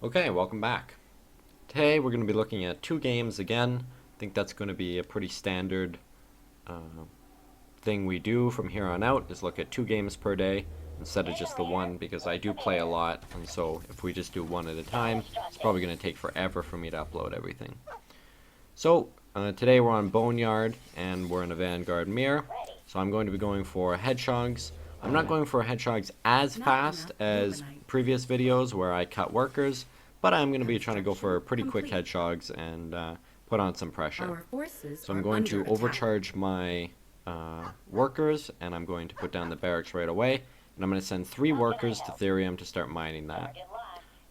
Okay, welcome back. Today we're going to be looking at two games again. I think that's going to be a pretty standard thing we do from here on out, is look at two games per day instead of just the one, because I do play a lot, and so if we just do one at a time, it's probably going to take forever for me to upload everything. So today we're on Boneyard and we're in a Vanguard mirror, so I'm going to be going for hedgehogs. I'm not going for hedgehogs as fast as previous videos where I cut workers, but I'm going to be trying to go for pretty quick hedgehogs and put on some pressure. So I'm going to overcharge my workers, and I'm going to put down the barracks right away, and I'm going to send 3 workers to Therium to start mining that.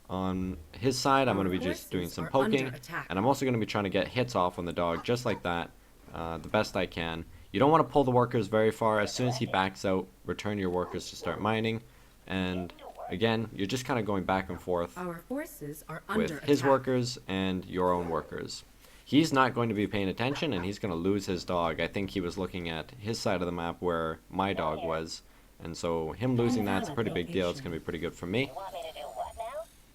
On his side, I'm going to be just doing some poking, and I'm also going to be trying to get hits off on the dog just like that, the best I can. You don't want to pull the workers very far. As soon as he backs out, return your workers to start mining, and again, you're just kind of going back and forth with his workers and your own workers. He's not going to be paying attention, and he's going to lose his dog. I think he was looking at his side of the map where my dog was, and so him losing that's a pretty big deal. It's going to be pretty good for me.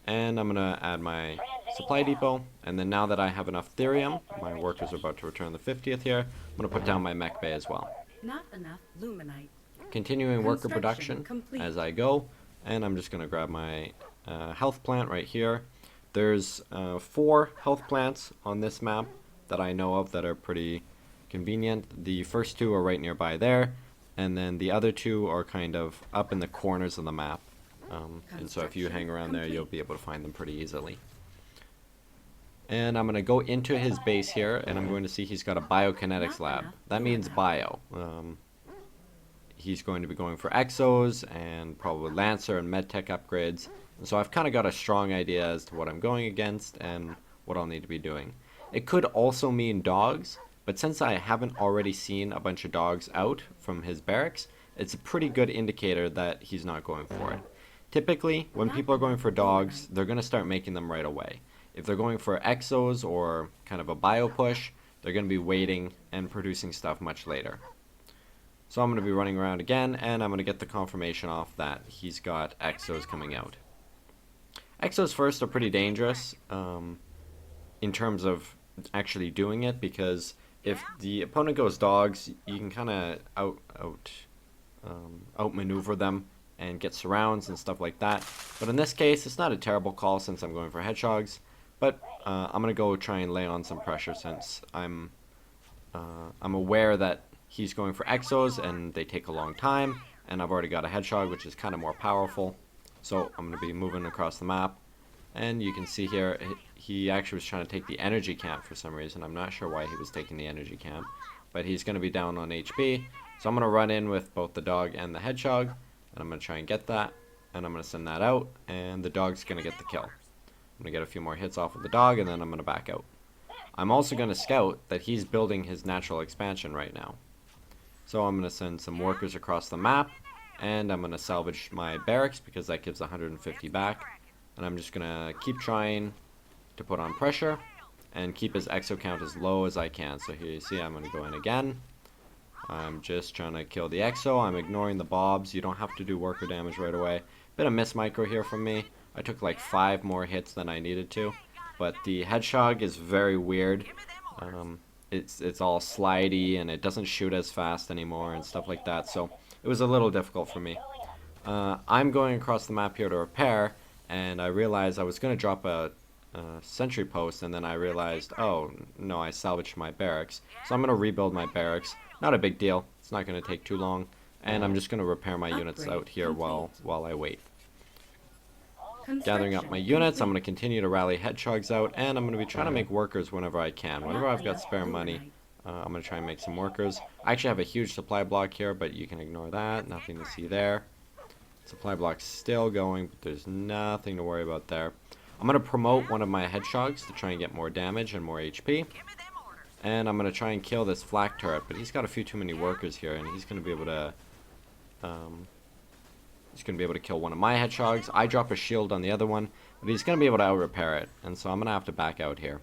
And I'm going to add my supply depot, and then now that I have enough Therium, my workers are about to return the 50th here, I'm going to put down my mech bay as well. Not enough luminite. Continuing worker production as I go, and I'm just going to grab my health plant right here. There's 4 health plants on this map that I know of that are pretty convenient. The first 2 are right nearby there, and then the other 2 are kind of up in the corners of the map. And so if you hang around there, you'll be able to find them pretty easily. And I'm going to go into his base here, and I'm going to see he's got a biokinetics lab. That means bio. He's going to be going for exos and probably Lancer and medtech upgrades. And so I've kind of got a strong idea as to what I'm going against and what I'll need to be doing. It could also mean dogs, but since I haven't already seen a bunch of dogs out from his barracks, it's a pretty good indicator that he's not going for it. Typically, when people are going for dogs, they're going to start making them right away. If they're going for exos or kind of a bio push, they're going to be waiting and producing stuff much later. So I'm going to be running around again, and I'm going to get the confirmation off that he's got exos coming out. Exos first are pretty dangerous in terms of actually doing it, because if the opponent goes dogs, you can kind of outmaneuver them and get surrounds and stuff like that. But in this case, it's not a terrible call since I'm going for hedgehogs. But I'm going to go try and lay on some pressure since I'm aware that he's going for exos and they take a long time. And I've already got a hedgehog, which is kind of more powerful. So I'm going to be moving across the map. And you can see here, he actually was trying to take the energy camp for some reason. I'm not sure why he was taking the energy camp. But he's going to be down on HP. So I'm going to run in with both the dog and the hedgehog. And I'm going to try and get that, and I'm going to send that out, and the dog's going to get the kill. I'm going to get a few more hits off of the dog, and then I'm going to back out. I'm also going to scout that he's building his natural expansion right now. So I'm going to send some workers across the map, and I'm going to salvage my barracks because that gives 150 back. And I'm just going to keep trying to put on pressure and keep his exo count as low as I can. So here you see I'm going to go in again. I'm just trying to kill the exo. I'm ignoring the bobs. You don't have to do worker damage right away. Bit of miss micro here from me. I took like 5 more hits than I needed to. But the hedgehog is very weird. It's all slidey and it doesn't shoot as fast anymore and stuff like that. So it was a little difficult for me. I'm going across the map here to repair, and I realized I was going to drop a sentry post, and then I realized, oh no, I salvaged my barracks. So I'm going to rebuild my barracks. Not a big deal. It's not going to take too long. And I'm just going to repair my units out here while I wait. Gathering up my units, I'm going to continue to rally hedgehogs out, and I'm going to be trying to make workers whenever I can. Whenever I've got spare money, I'm going to try and make some workers. I actually have a huge supply block here, but you can ignore that. Nothing to see there. Supply block's still going, but there's nothing to worry about there. I'm going to promote one of my hedgehogs to try and get more damage and more HP. And I'm going to try and kill this flak turret, but he's got a few too many workers here, and he's going to be able to kill one of my hedgehogs. I drop a shield on the other one, but he's going to be able to out-repair it, and so I'm going to have to back out here.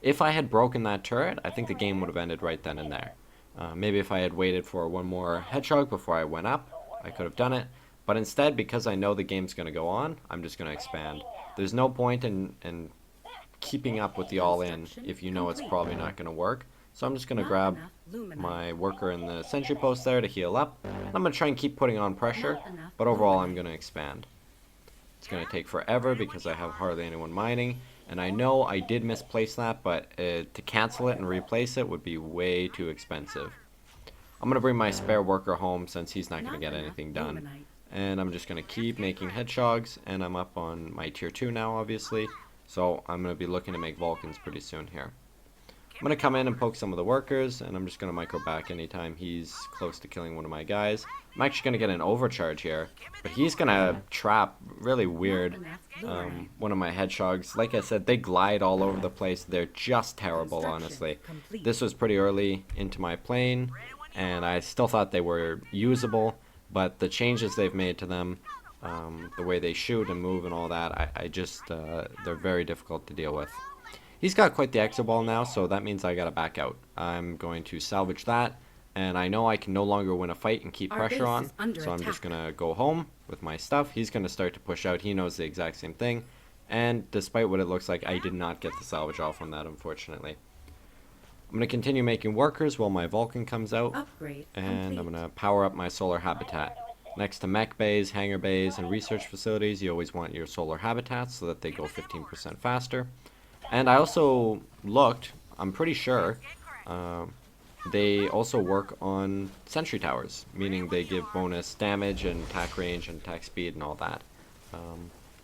If I had broken that turret, I think the game would have ended right then and there. Maybe if I had waited for one more hedgehog before I went up, I could have done it, But instead, because I know the game's going to go on, I'm just going to expand. There's no point in keeping up with the all-in if you know it's probably not going to work. So I'm just going to grab my worker in the sentry post there to heal up. I'm going to try and keep putting on pressure, but overall I'm going to expand. It's going to take forever because I have hardly anyone mining. And I know I did misplace that, but to cancel it and replace it would be way too expensive. I'm going to bring my spare worker home since he's not going to get anything done. And I'm just going to keep making hedgehogs, and I'm up on my tier 2 now, obviously. So I'm going to be looking to make Vulcans pretty soon here. I'm going to come in and poke some of the workers, and I'm just going to micro back anytime he's close to killing one of my guys. I'm actually going to get an overcharge here, but he's going to trap really weird one of my hedgehogs. Like I said, they glide all over the place. They're just terrible, honestly. This was pretty early into my plane, and I still thought they were usable, but the changes they've made to them, the way they shoot and move and all that, they're very difficult to deal with. He's got quite the exo ball now, so that means I gotta back out. I'm going to salvage that, and I know I can no longer win a fight and keep pressure on, so I'm just gonna go home with my stuff. He's gonna start to push out. He knows the exact same thing, and despite what it looks like, I did not get the salvage off on that, unfortunately. I'm going to continue making workers while my Vulcan comes out, and I'm going to power up my solar habitat. Next to mech bays, hangar bays, and research facilities, you always want your solar habitats so that they go 15% faster. And I also looked, I'm pretty sure, they also work on sentry towers, meaning they give bonus damage and attack range and attack speed and all that.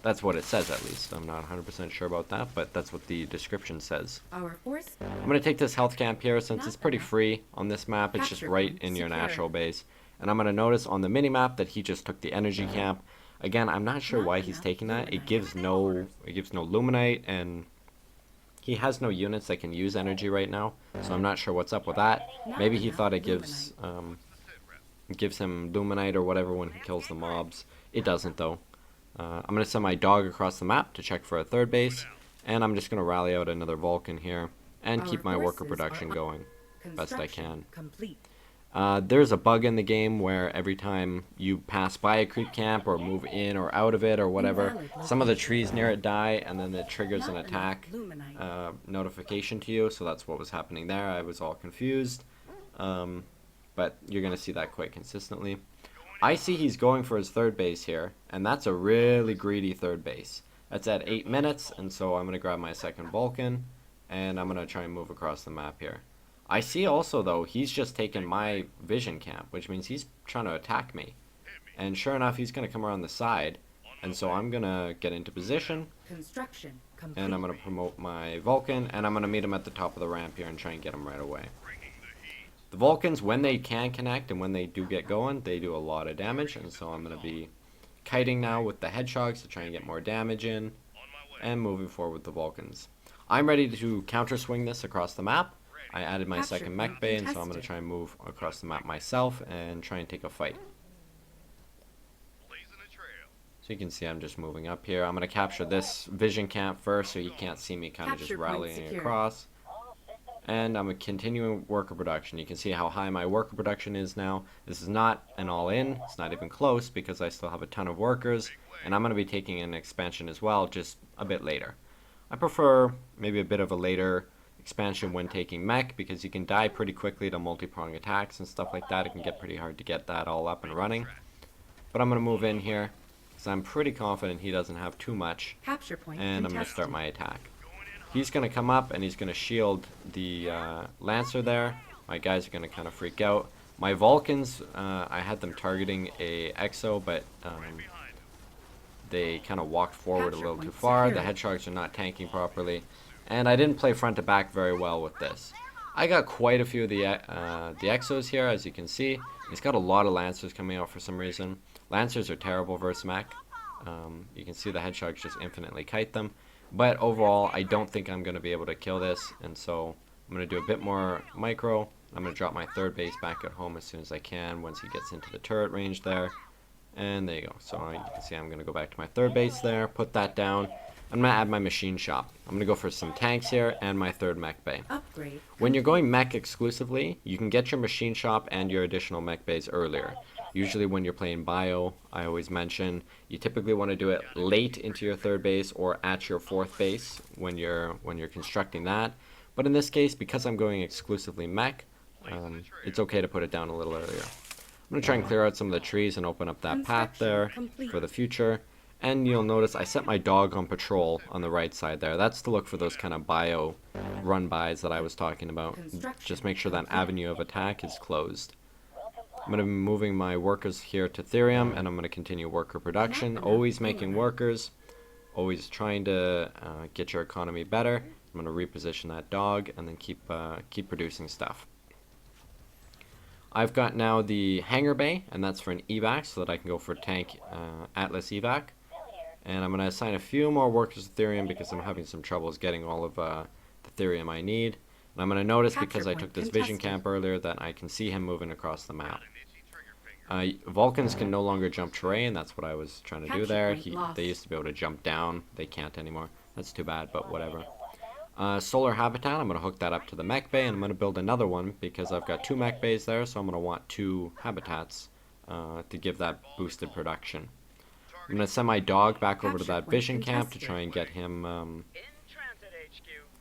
That's what it says, at least. I'm not 100% sure about that, but that's what the description says. I'm going to take this health camp here since it's pretty free on this map. It's just right in your natural base. And I'm going to notice on the mini-map that he just took the energy camp. Again, I'm not sure why he's taking that. It gives no luminite, and he has no units that can use energy right now. So I'm not sure what's up with that. Maybe he thought it gives him luminite or whatever when he kills the mobs. It doesn't, though. I'm going to send my dog across the map to check for a third base, and I'm just going to rally out another Vulcan here and keep my worker production going best I can. There's a bug in the game where every time you pass by a creep camp or move in or out of it or whatever, some of the trees near it die, and then it triggers an attack notification to you, so that's what was happening there. I was all confused, but you're going to see that quite consistently. I see he's going for his third base here, and that's a really greedy third base. That's at 8 minutes, and so I'm going to grab my second Vulcan, and I'm going to try and move across the map here. I see also, though, he's just taken my vision camp, which means he's trying to attack me. And sure enough, he's going to come around the side, and so I'm going to get into position, and I'm going to promote my Vulcan, and I'm going to meet him at the top of the ramp here and try and get him right away. The Vulcans, when they can connect and when they do get going, they do a lot of damage, and so I'm going to be kiting now with the hedgehogs to try and get more damage in, and moving forward with the Vulcans. I'm ready to counter swing this across the map. I added my second mech bay, and so I'm going to try and move across the map myself and try and take a fight. So you can see I'm just moving up here. I'm going to capture this vision camp first so he can't see me kind of just rallying across. And I'm continuing worker production. You can see how high my worker production is now. This is not an all-in. It's not even close because I still have a ton of workers. And I'm going to be taking an expansion as well, just a bit later. I prefer maybe a bit of a later expansion when taking mech because you can die pretty quickly to multi-prong attacks and stuff like that. It can get pretty hard to get that all up and running. But I'm going to move in here because I'm pretty confident he doesn't have too much. And I'm going to start my attack. He's going to come up and he's going to shield the Lancer there. My guys are going to kind of freak out. My Vulcans, I had them targeting a Exo, but they kind of walked forward a little too far. The Hedgehogs are not tanking properly. And I didn't play front to back very well with this. I got quite a few of the Exos here, as you can see. He's got a lot of Lancers coming out for some reason. Lancers are terrible versus mech. You can see the Hedgehogs just infinitely kite them. But overall, I don't think I'm going to be able to kill this, and so I'm going to do a bit more micro. I'm going to drop my third base back at home as soon as I can once he gets into the turret range there. And there you go. So you can see I'm going to go back to my third base there, put that down. I'm going to add my machine shop. I'm going to go for some tanks here and my third mech bay. When you're going mech exclusively, you can get your machine shop and your additional mech bays earlier. Usually when you're playing bio, I always mention you typically want to do it late into your third base or at your fourth base when you're constructing that. But in this case, because I'm going exclusively mech, it's okay to put it down a little earlier. I'm going to try and clear out some of the trees and open up that path there for the future. And you'll notice I set my dog on patrol on the right side there. That's to look for those kind of bio run-bys that I was talking about. Just make sure that avenue of attack is closed. I'm going to be moving my workers here to Therium, and I'm going to continue worker production. Always making workers. Always trying to get your economy better. I'm going to reposition that dog and then keep producing stuff. I've got now the hangar bay, and that's for an evac, so that I can go for tank Atlas evac. And I'm going to assign a few more workers to Therium because I'm having some troubles getting all of the Therium I need. And I'm going to notice, because I took this vision camp earlier, that I can see him moving across the map. Vulcans can no longer jump terrain. That's what I was trying to do there. They used to be able to jump down. They can't anymore. That's too bad, but whatever. Solar habitat, I'm going to hook that up to the mech bay, and I'm going to build another one because I've got 2 mech bays there, so I'm going to want 2 habitats to give that boosted production. I'm going to send my dog back over to that vision camp to try and get him,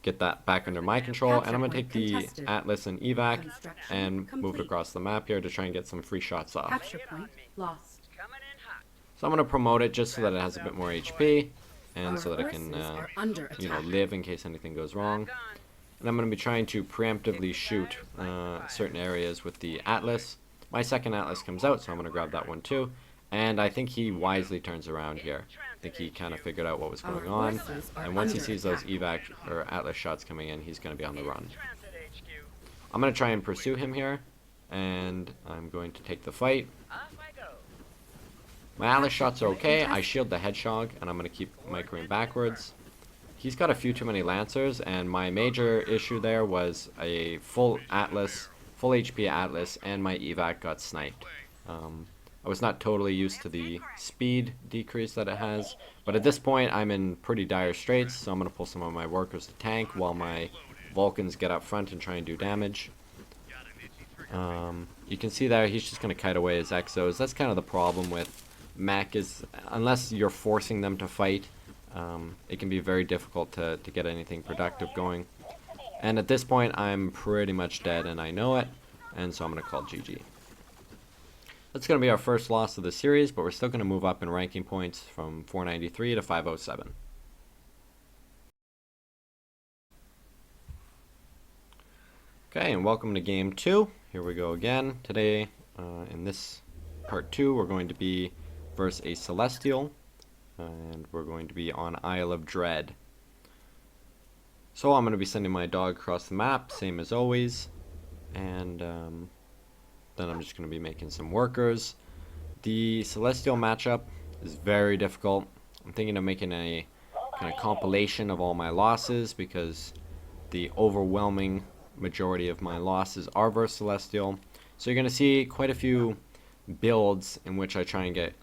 get that back under my control, and I'm going to take the Atlas and evac and move it across the map here to try and get some free shots off. Capture point lost. So I'm going to promote it just so that it has a bit more HP, and so that it can, live in case anything goes wrong. And I'm going to be trying to preemptively shoot certain areas with the Atlas. My second Atlas comes out, so I'm going to grab that one too. And I think he wisely turns around here. I think he kind of figured out what was going on. And once he sees those evac or Atlas shots coming in, he's going to be on the run. I'm going to try and pursue him here. And I'm going to take the fight. My Atlas shots are okay. I shield the hedgehog, and I'm going to keep microing backwards. He's got a few too many Lancers, and my major issue there was a full Atlas, full HP Atlas, and my evac got sniped. I was not totally used to the speed decrease that it has, but at this point I'm in pretty dire straits, so I'm going to pull some of my workers to tank while my Vulcans get up front and try and do damage. You can see there he's just going to kite away his Exos. That's kind of the problem with mech, is unless you're forcing them to fight, it can be very difficult to get anything productive going. And at this point I'm pretty much dead, and I know it, and so I'm going to call GG. That's going to be our first loss of the series, but we're still going to move up in ranking points from 493 to 507. Okay, and welcome to game 2. Here we go again. Today, in this part 2, we're going to be versus a Celestial, and we're going to be on Isle of Dread. So I'm going to be sending my dog across the map, same as always, and then I'm just going to be making some workers. The Celestial matchup is very difficult. I'm thinking of making a kind of compilation of all my losses, because the overwhelming majority of my losses are versus Celestial. So you're going to see quite a few builds in which I try and get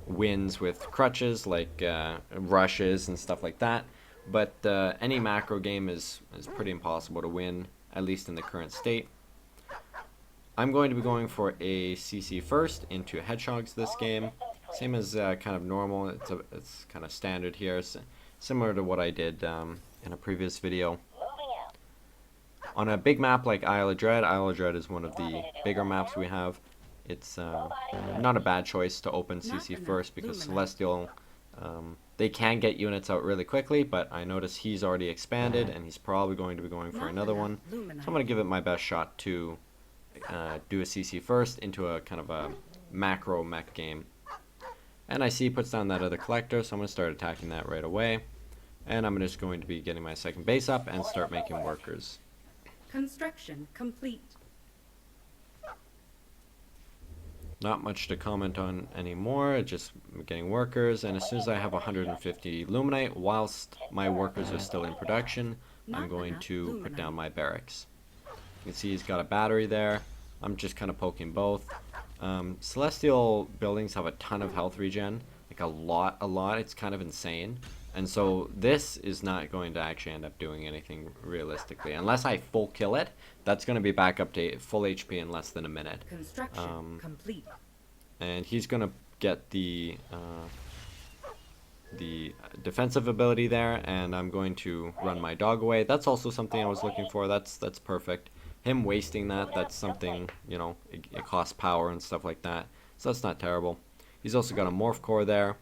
wins with crutches, like rushes and stuff like that. But any macro game is pretty impossible to win, at least in the current state. I'm going to be going for a CC first into hedgehogs this game. Same as kind of normal. It's kind of standard here, similar to what I did in a previous video. On a big map like Isle of Dread is one of the bigger maps we have. It's not a bad choice to open CC first, because Celestial, they can get units out really quickly, but I notice he's already expanded and he's probably going to be going for another one. So I'm going to give it my best shot to do a CC first into a kind of a macro mech game. And I see he puts down that other collector, so I'm going to start attacking that right away. And I'm just going to be getting my second base up and start making workers. Construction complete. Not much to comment on anymore, just getting workers, and as soon as I have 150 Luminite, whilst my workers are still in production, I'm going to put down my barracks. You can see he's got a battery there. I'm just kind of poking both. Celestial buildings have a ton of health regen, like a lot. It's kind of insane. And so this is not going to actually end up doing anything realistically. Unless I full kill it, that's going to be back up to full HP in less than a minute. Construction complete. And he's going to get the defensive ability there, and I'm going to run my dog away. That's also something I was looking for. That's perfect. Him wasting that's something, you know, it costs power and stuff like that. So that's not terrible. He's also got a morph core there.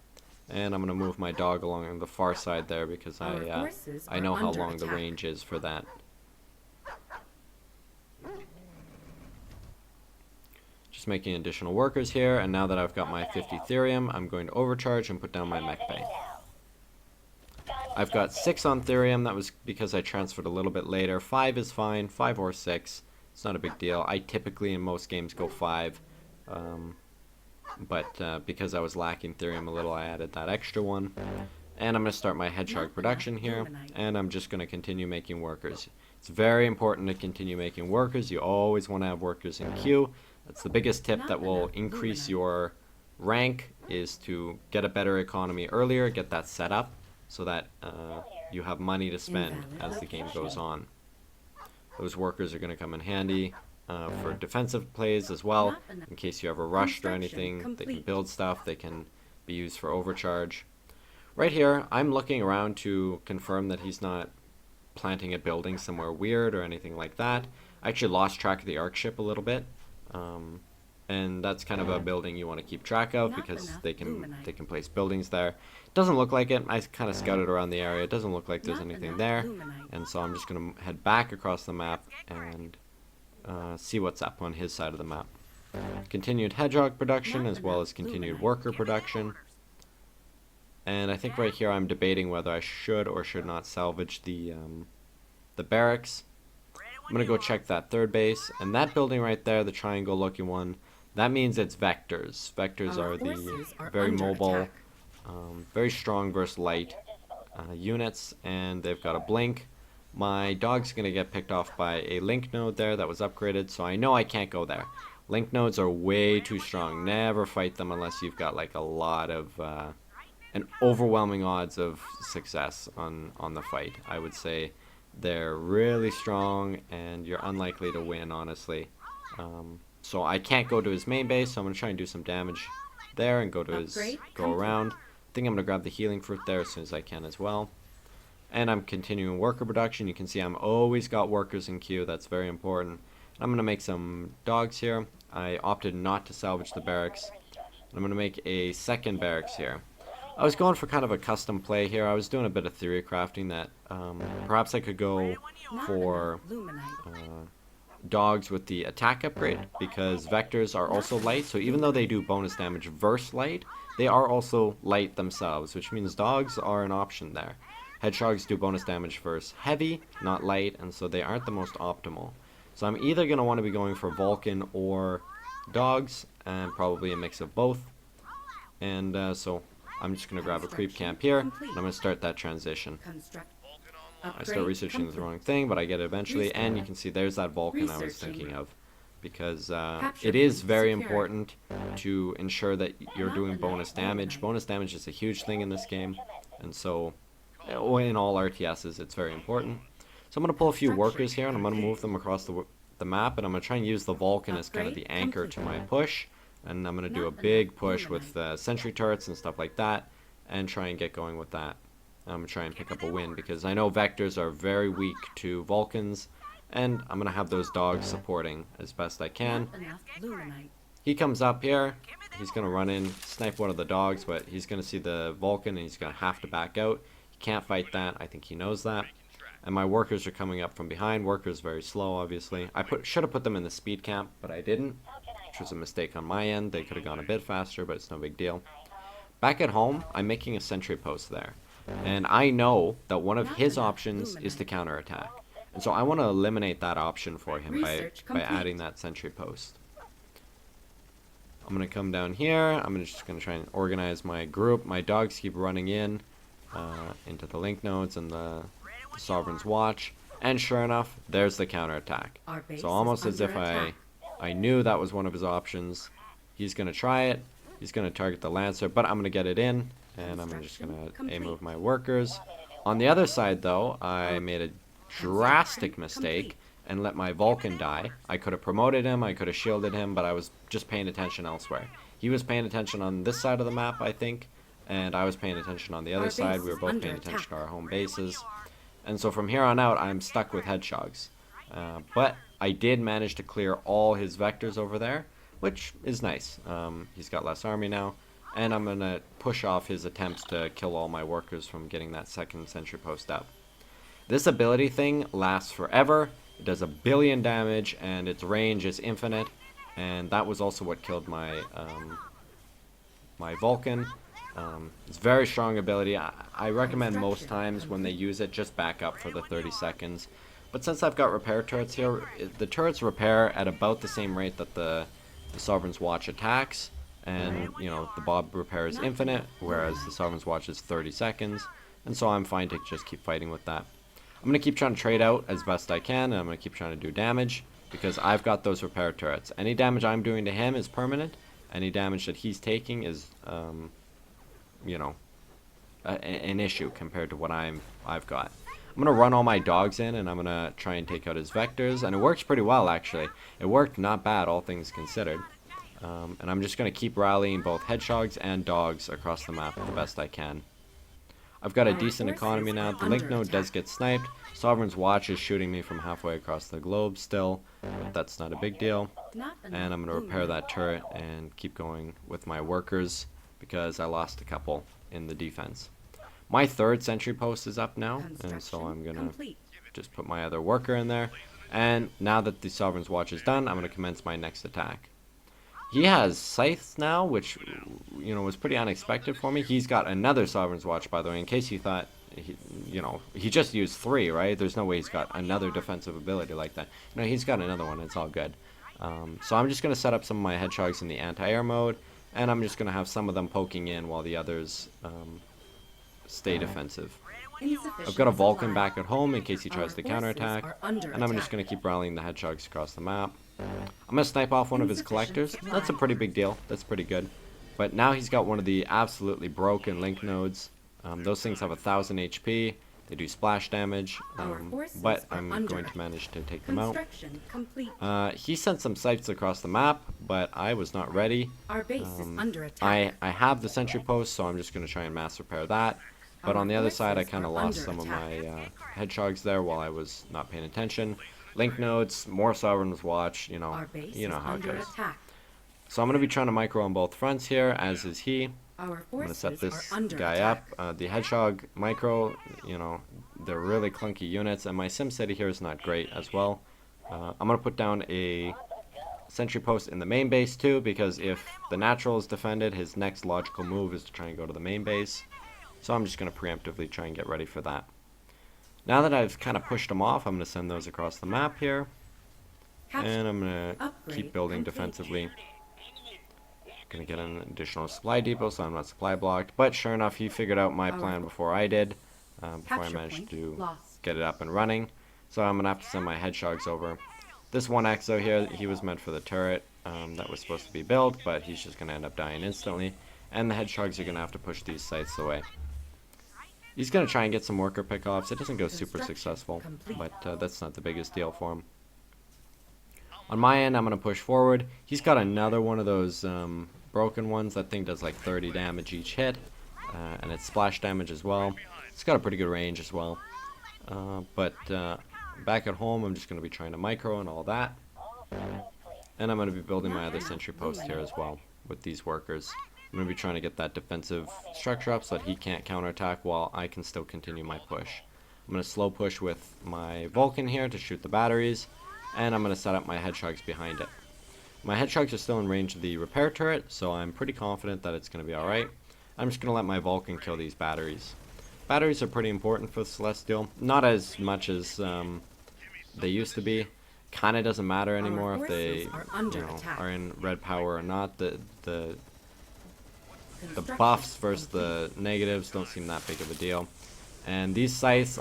And I'm going to move my dog along on the far side there because I know how long the range is for that. Just making additional workers here, and now that I've got my 50 Therium, I'm going to overcharge and put down my mech bay. I've got 6 on Therium. That was because I transferred a little bit later. 5 is fine, 5 or 6. It's not a big deal. I typically in most games go 5. But because I was lacking Therium a little, I added that extra one. And I'm going to start my hedgehog production here, and I'm just going to continue making workers. It's very important to continue making workers. You always want to have workers in queue. That's the biggest tip that will increase your rank, is to get a better economy earlier, get that set up, so that you have money to spend as the game goes on. Those workers are going to come in handy. For defensive plays as well, in case you ever rushed or anything. They can build stuff, they can be used for overcharge. Right here, I'm looking around to confirm that he's not planting a building somewhere weird or anything like that. I actually lost track of the arc ship a little bit, and that's kind of a building you want to keep track of because they can place buildings there. It doesn't look like it. I kind of scouted around the area. It doesn't look like there's anything there, and so I'm just going to head back across the map and see what's up on his side of the map. Continued hedgehog production as well as continued worker production. And I think right here I'm debating whether I should or should not salvage the barracks. I'm going to go check that third base. And that building right there, the triangle looking one, that means it's vectors. Vectors are the very mobile, very strong versus light units, and they've got a blink. My dog's going to get picked off by a link node there that was upgraded, so I know I can't go there. Link nodes are way too strong. Never fight them unless you've got like a lot of, an overwhelming odds of success on the fight. I would say they're really strong and you're unlikely to win, honestly. So I can't go to his main base, so I'm going to try and do some damage there and go around. I think I'm going to grab the healing fruit there as soon as I can as well. And I'm continuing worker production. You can see I'm always got workers in queue. That's very important. I'm going to make some dogs here. I opted not to salvage the barracks. I'm going to make a second barracks here. I was going for kind of a custom play here. I was doing a bit of theory crafting that perhaps I could go for dogs with the attack upgrade, because vectors are also light. So even though they do bonus damage versus light, they are also light themselves, which means dogs are an option there. Hedgehogs do bonus damage versus heavy, not light, and so they aren't the most optimal. So I'm either going to want to be going for Vulcan or dogs, and probably a mix of both. And so I'm just going to grab a creep camp here, and I'm going to start that transition. I start researching the wrong thing, but I get it eventually, and you can see there's that Vulcan I was thinking of. Because it is very important to ensure that you're doing bonus damage. Bonus damage is a huge thing in this game, and so in all RTSs it's very important. So I'm going to pull a few workers here, and I'm going to move them across the map, and I'm going to try and use the Vulcan as kind of the anchor to my push. And I'm going to do a big push with sentry turrets and stuff like that, and try and get going with that. I'm going to try and pick up a win, because I know vectors are very weak to Vulcans, and I'm going to have those dogs supporting as best I can. He comes up here, he's going to run in, snipe one of the dogs, but he's going to see the Vulcan and he's going to have to back out. He can't fight that, I think he knows that. And my workers are coming up from behind. Workers very slow, obviously. I should have put them in the speed camp, but I didn't, which was a mistake on my end. They could have gone a bit faster, but it's no big deal. Back at home, I'm making a sentry post there. And I know that one of his options is to counterattack. And so I want to eliminate that option for him by adding that sentry post. I'm going to come down here. I'm just going to try and organize my group. My dogs keep running into the link nodes and the Sovereign's Watch. And sure enough, there's the counterattack. So almost as if I knew that was one of his options. He's going to try it. He's going to target the Lancer, but I'm going to get it in. and I'm just Construction gonna complete. move my workers. On the other side, though, I made a drastic mistake and let my Vulcan die. I could have promoted him, I could have shielded him, but I was just paying attention elsewhere. He was paying attention on this side of the map, I think, and I was paying attention on the other Our side. base We were is both under paying attention to attack. our home bases. And so from here on out, I'm stuck with hedgehogs. But I did manage to clear all his vectors over there, which is nice. He's got less army now, and I'm going to push off his attempts to kill all my workers from getting that second sentry post up. This ability thing lasts forever. It does 1 billion damage, and its range is infinite. And that was also what killed my my Vulcan. It's a very strong ability. I recommend most times when they use it, just back up for the 30 seconds. But since I've got repair turrets here, the turrets repair at about the same rate that the Sovereign's Watch attacks. And, you know, the Bob repair is infinite, whereas the Sovereign's Watch is 30 seconds. And so I'm fine to just keep fighting with that. I'm going to keep trying to trade out as best I can, and I'm going to keep trying to do damage, because I've got those repair turrets. Any damage I'm doing to him is permanent. Any damage that he's taking is, you know, an issue compared to what I've got. I'm going to run all my dogs in, and I'm going to try and take out his vectors, and it works pretty well, actually. It worked not bad, all things considered. And I'm just going to keep rallying both hedgehogs and dogs across the map the best I can. I've got a decent economy now. The link node does get sniped. Sovereign's Watch is shooting me from halfway across the globe still, but that's not a big deal. And I'm going to repair that turret and keep going with my workers, because I lost a couple in the defense. My third sentry post is up now, and so I'm going to just put my other worker in there. And now that the Sovereign's Watch is done, I'm going to commence my next attack. He has scythes now, which, you know, was pretty unexpected for me. He's got another Sovereign's Watch, by the way, in case you thought, you know, he just used 3, right? There's no way he's got another defensive ability like that. No, he's got another one. It's all good. So I'm just going to set up some of my hedgehogs in the anti-air mode, and I'm just going to have some of them poking in while the others stay defensive. I've got a Vulcan back at home in case he tries to counterattack, and I'm just going to keep rallying the hedgehogs across the map. I'm going to snipe off one of his collectors. That's a pretty big deal. That's pretty good. But now he's got one of the absolutely broken link nodes. Those things have 1,000 HP. They do splash damage. But I'm going to manage to take them out. He sent some scythes across the map, but I was not ready. Our base is under attack. I have the sentry post, so I'm just going to try and mass repair that. But on the other side, I kind of lost some of my hedgehogs there while I was not paying attention. Link nodes, more Sovereign's Watch, you know how it goes. So I'm going to be trying to micro on both fronts here, as is he. I'm going to set this guy up. The hedgehog micro, you know, they're really clunky units, and my SimCity here is not great as well. I'm going to put down a sentry post in the main base too, because if the natural is defended, his next logical move is to try and go to the main base. So I'm just going to preemptively try and get ready for that. Now that I've kind of pushed them off, I'm going to send those across the map here. And I'm going to keep building defensively. Going to get an additional supply depot so I'm not supply blocked. But sure enough, he figured out my plan before I did. Before I managed to get it up and running. So I'm going to have to send my hedgehogs over. This one Exo here, he was meant for the turret that was supposed to be built, but he's just going to end up dying instantly. And the hedgehogs are going to have to push these sites away. He's going to try and get some worker pickoffs. It doesn't go super successful, but that's not the biggest deal for him. On my end, I'm going to push forward. He's got another one of those broken ones. That thing does like 30 damage each hit, and it's splash damage as well. It's got a pretty good range as well. But back at home, I'm just going to be trying to micro and all that. And I'm going to be building my other sentry post here as well with these workers. I'm going to be trying to get that defensive structure up so that he can't counterattack while I can still continue my push. I'm going to slow push with my Vulcan here to shoot the batteries, and I'm going to set up my hedgehogs behind it. My hedgehogs are still in range of the repair turret, so I'm pretty confident that it's going to be alright. I'm just going to let my Vulcan kill these batteries. Batteries are pretty important for the Celestial. Not as much as they used to be. Kind of doesn't matter anymore if they are in red power or not. The buffs versus the negatives don't seem that big of a deal. And these scythes,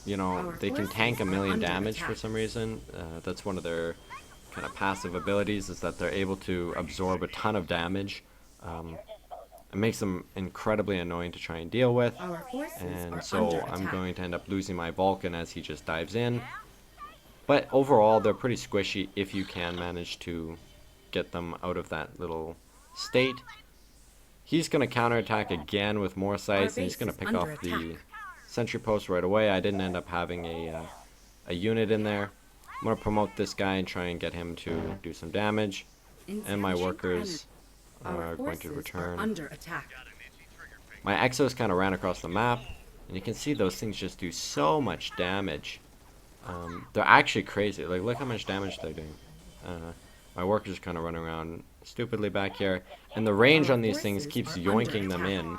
you know, they can tank 1 million damage for some reason. That's one of their kind of passive abilities, is that they're able to absorb a ton of damage. It makes them incredibly annoying to try and deal with. Our forces And are so under I'm attack. going to end up losing my Vulcan as he just dives in. But overall, they're pretty squishy if you can manage to get them out of that little state. He's going to counterattack again with more sights, and he's going to pick off the sentry post right away. I didn't end up having a unit in there. I'm going to promote this guy and try and get him to do some damage. And my workers are going to return. Under attack. My Exos kind of ran across the map, and you can see those things just do so much damage. They're actually crazy. Like, look how much damage they're doing. My workers kind of running around stupidly back here, and the range on these things keeps yoinking them in.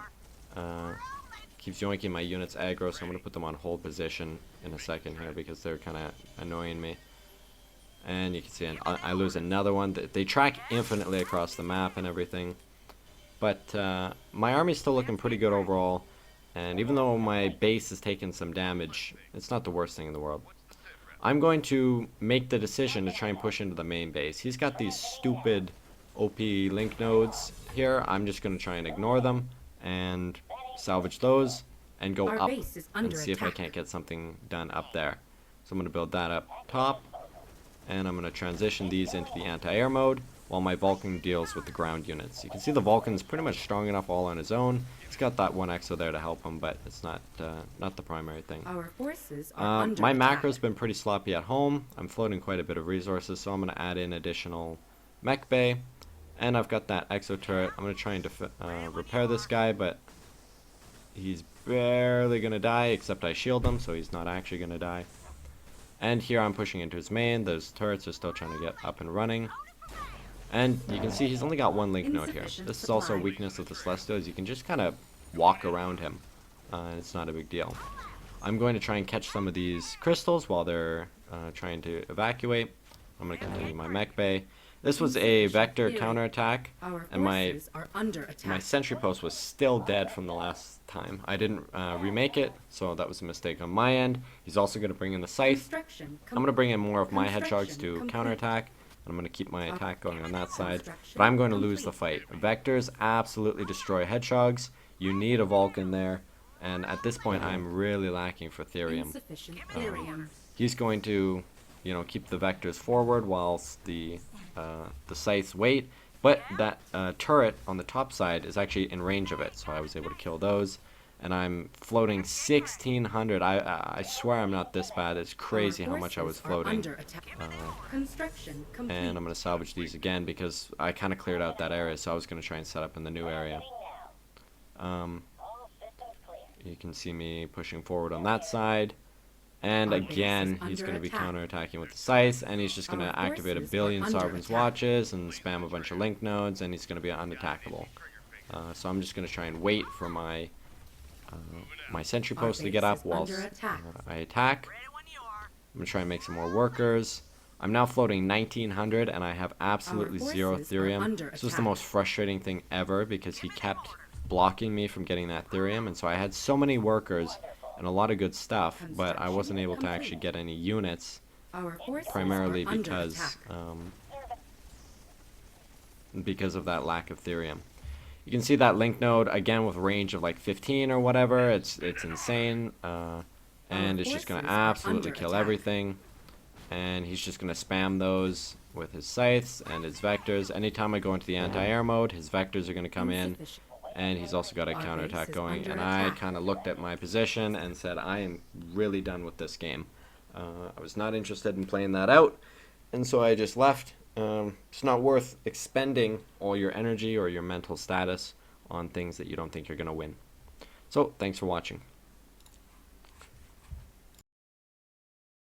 Keeps yoinking my units aggro, so I'm going to put them on hold position in a second here because they're kind of annoying me. And you can see I lose another one. They track infinitely across the map and everything. But my army's still looking pretty good overall. And even though my base is taking some damage, it's not the worst thing in the world. I'm going to make the decision to try and push into the main base. He's got these stupid OP link nodes here. I'm just going to try and ignore them and salvage those and go up and see if I can't get something done up there. So I'm going to build that up top. And I'm going to transition these into the anti-air mode while my Vulcan deals with the ground units. You can see the Vulcan's pretty much strong enough all on his own. He's got that one Exo there to help him, but it's not the primary thing. Our forces are under my attack. macro's been pretty sloppy at home. I'm floating quite a bit of resources, so I'm going to add in additional mech bay. And I've got that Exo turret. I'm going to try and repair this guy, but he's barely going to die, except I shield him, so he's not actually going to die. And here I'm pushing into his main. Those turrets are still trying to get up and running. And you can see he's only got one link node here. This is also a weakness of the Celestial, is you can just kind of walk around him. It's not a big deal. I'm going to try and catch some of these crystals while they're trying to evacuate. I'm going to continue my mech bay. This was a vector counterattack, and my sentry post was still dead from the last time. I didn't remake it, so that was a mistake on my end. He's also going to bring in the scythe. I'm going to bring in more of my hedgehogs to counterattack. I'm going to keep my attack going on that side, but I'm going to lose the fight. Vectors absolutely destroy hedgehogs. You need a Vulcan there, and at this point I'm really lacking for Therium. He's going to, keep the vectors forward whilst the scythes wait, but that turret on the top side is actually in range of it, so I was able to kill those. And I'm floating 1600. I swear I'm not this bad. It's crazy how much I was floating. And I'm going to salvage these again because I kind of cleared out that area, so I was going to try and set up in the new area. You can see me pushing forward on that side. And again, he's going to be counterattacking with the scythe, and he's just going to activate a billion Sovereign's Watches and spam a bunch of link nodes, and he's going to be unattackable. So I'm just going to try and wait for my sentry post to get up whilst I attack. I'm going to try and make some more workers. I'm now floating 1900, and I have absolutely zero Therium. This was the most frustrating thing ever because he kept blocking me from getting that Therium, and so I had so many workers and a lot of good stuff, but I wasn't able to actually get any units, primarily because of that lack of Therium. You can see that link node again with range of like 15 or whatever. It's insane, and it's just going to absolutely kill everything. And he's just going to spam those with his scythes and his vectors. Anytime I go into the anti-air mode, his vectors are going to come in. And he's also got a counterattack going, and I kind of looked at my position and said, I am really done with this game. I was not interested in playing that out, and so I just left. It's not worth expending all your energy or your mental status on things that you don't think you're going to win. So, thanks for watching.